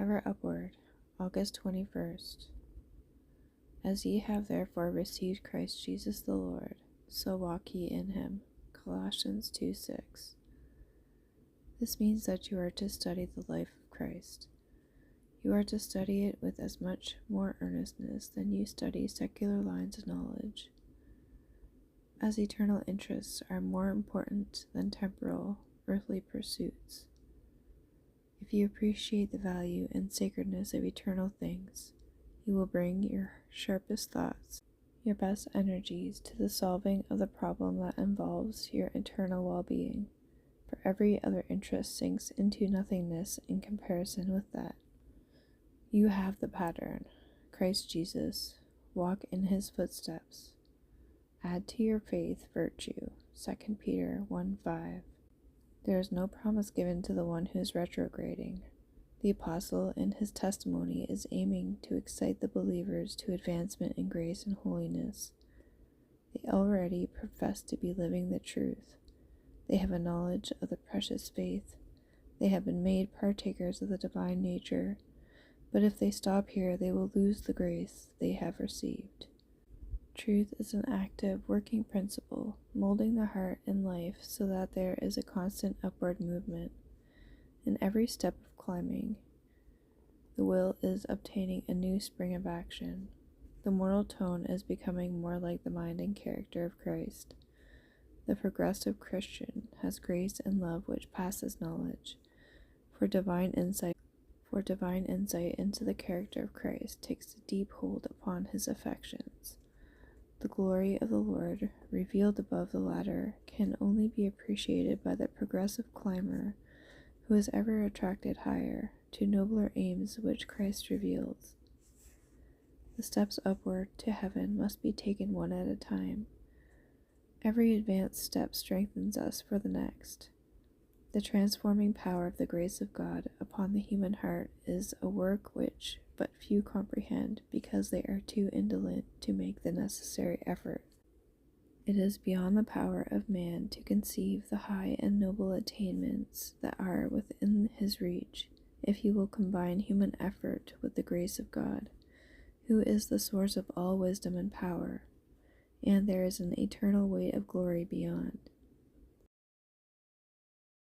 Ever upward, August 21st. As ye have therefore received Christ Jesus the Lord, so walk ye in him. Colossians 2:6. This means that you are to study the life of Christ. You are to study it with as much more earnestness than you study secular lines of knowledge, as eternal interests are more important than temporal, earthly pursuits. If you appreciate the value and sacredness of eternal things, you will bring your sharpest thoughts, your best energies to the solving of the problem that involves your eternal well-being, for every other interest sinks into nothingness in comparison with that. You have the pattern, Christ Jesus. Walk in his footsteps. Add to your faith virtue, 2 Peter 1:5. There is no promise given to the one who is retrograding. The apostle in his testimony is aiming to excite the believers to advancement in grace and holiness. They already profess to be living the truth. They have a knowledge of the precious faith. They have been made partakers of the divine nature. But if they stop here, they will lose the grace they have received. Truth is an active, working principle, molding the heart and life so that there is a constant upward movement. In every step of climbing, the will is obtaining a new spring of action. The moral tone is becoming more like the mind and character of Christ. The progressive Christian has grace and love which passes knowledge, for divine insight into the character of Christ takes a deep hold upon his affections. The glory of the Lord, revealed above the ladder, can only be appreciated by the progressive climber who is ever attracted higher to nobler aims which Christ reveals. The steps upward to heaven must be taken one at a time. Every advanced step strengthens us for the next. The transforming power of the grace of God upon the human heart is a work which but few comprehend because they are too indolent to make the necessary effort. It is beyond the power of man to conceive the high and noble attainments that are within his reach, if he will combine human effort with the grace of God, who is the source of all wisdom and power, and there is an eternal weight of glory beyond.